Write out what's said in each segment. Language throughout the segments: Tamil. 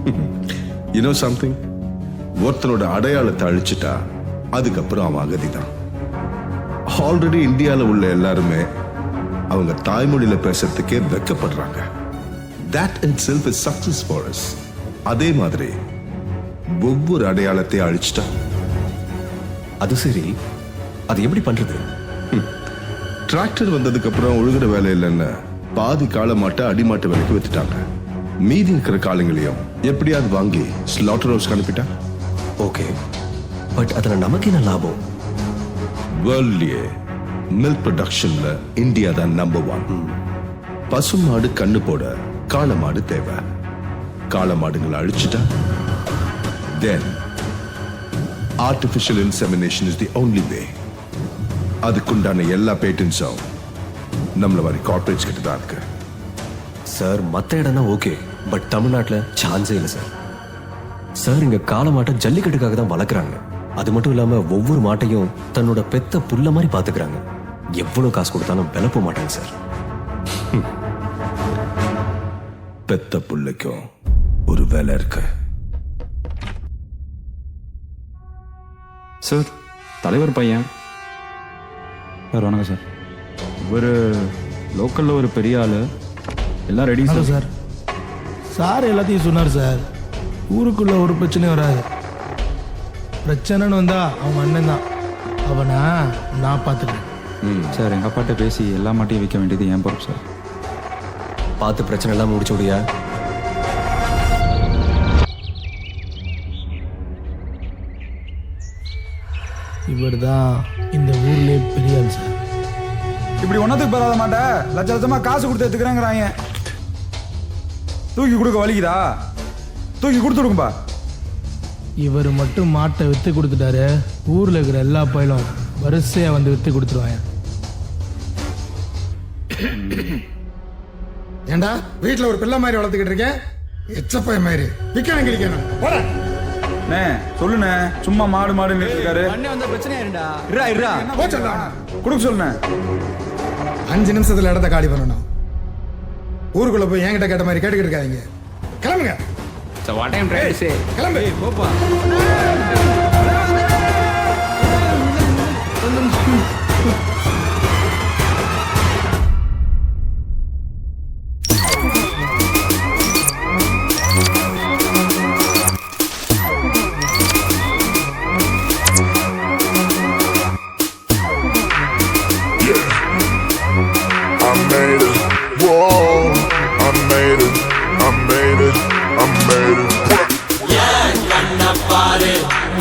You know something? ஒருத்தனோட அடையாளத்தை அழிச்சிட்டா அதுக்கப்புறம் அவன் அகதிதான். ஆல்ரெடி இந்தியாவில் உள்ள எல்லாருமே அவங்க தாய்மொழியில பேசுறதுக்கே வெக்கப்படுறாங்க. That itself is success for us. அதே மாதிரி ஒவ்வொரு அடையாளத்தை அழிச்சிட்டா. அது சரி, அது எப்படி பண்றது? டிராக்டர் வந்ததுக்கு அப்புறம் ஒழுகுற வேலை இல்லைன்னு பாதி காளமாட்டை அடிமாட்டு வேலைக்கு வித்துட்டாங்க. மீதி இருக்கிற காலங்களையும் எப்படியாவது வாங்கி ஸ்லாட்டர் ஹவுஸ்க்கு அனுப்பிட்டா. ஓகே, பட் அதுல நமக்கு என்ன லாபம்? வேர்ல்ட்லயே மில்க் ப்ரொடக்ஷன்ல இந்தியா தான் நம்பர் 1. பசுமாடு கண்ணு போட காளமாடு தேவை. காளமாடுங்களை அழிச்சிட்டா then artificial insemination is the only way. அதுக்குண்டான எல்லா பேட்டன்ஸும் நம்மள மாதிரி கார்பரேட்ஸ் கிட்ட தான் இருக்கு. சார், மற்ற இடம்னா ஓகே, பட் தமிழ்நாட்டில் சான்ஸே இல்லை சார். சார், இங்க காளமாட்டை ஜல்லிக்கட்டுக்காக தான் வளர்க்குறாங்க. அது மட்டும் இல்லாம ஒவ்வொரு மாட்டையும் தன்னோட பெத்த புள்ள மாதிரி பாத்துக்கிறாங்க. எவ்வளவு காசு கொடுத்தாலும் விலை போக மாட்டாங்க சார். பெத்த புள்ளைக்கும் ஒரு வேலை இருக்கு. சார், தலைவர் பையன் சார். வணக்கம் சார். ஒரு லோக்கலில் ஒரு பெரிய ஆள், எல்லாம் ரெடி சார். சார் சார் எல்லாத்தையும் சொன்னார் சார். ஊருக்குள்ள ஒரு பிரச்சனையும் வராது. பிரச்சனைன்னு வந்தா அவங்க அண்ணன் தான், அவனை நான் பார்த்துக்கிறேன். சார், எங்கள் அப்பாட்ட பேசி எல்லா மாட்டையும் விற்க வேண்டியது என் பொறுப்பு சார். பார்த்து பிரச்சனை எல்லாம் முடிச்சு விடியா. இவர் தான் இந்த ஊர்லேயே பெரிய ஆள் சார். இப்படி ஒன்றத்துக்கு பெறாத மாட்டை லட்ச லட்சமாக காசு கொடுத்து எடுத்துக்கிறேங்கிறாங்க. தூக்கி கொடுக்க வலிக்குதா? தூக்கி கொடுத்துடுங்கப்பா. இவர் மட்டும் மாட்டை விற்று கொடுத்துட்டாரு, ஊரில் இருக்கிற எல்லா பயிலும் வரிசையாக வந்து விற்று கொடுத்துருவாங்க. ஏண்டா வீட்டில் ஒரு பிள்ளை மாதிரி வளர்த்துக்கிட்டு இருக்கேன், எச்சப்பைய மாதிரி விற்கணும் கிழிக்கணும். அண்ணே சொல்லுண்ணே, சும்மா மாடு மாடுன்னு இருக்காரு. கொடுக்க சொல்லுண்ணே. 5 நிமிஷத்துல இடத்த காலி பண்ணணும். ஊருக்குள்ள போய் என்கிட்ட கேட்ட மாதிரி கேட்டுக்கிட்டு இருக்காங்க. கிளம்புங்க. கிளம்பு. போப்பா.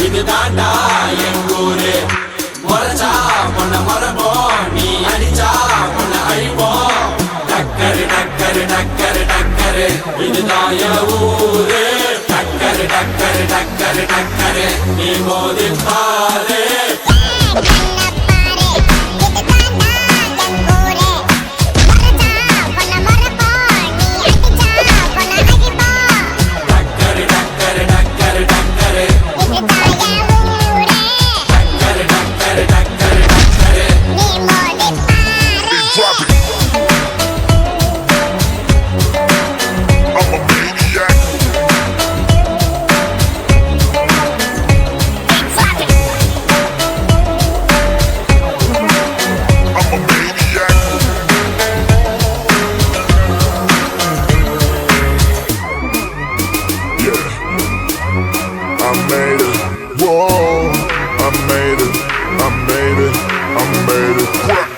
இது தாண்டா எங்கூரு. முறைச்சா உன்னை மரபோம், நீ அடிச்சா உன்னை அழிப்போம். டக்கரு டக்கரு டக்கரு டக்கரு இதுதான் என் ஊரு. டக்கரு டக்கரு டக்கரு டக்கரு நீ மோதி பாரு. I made it.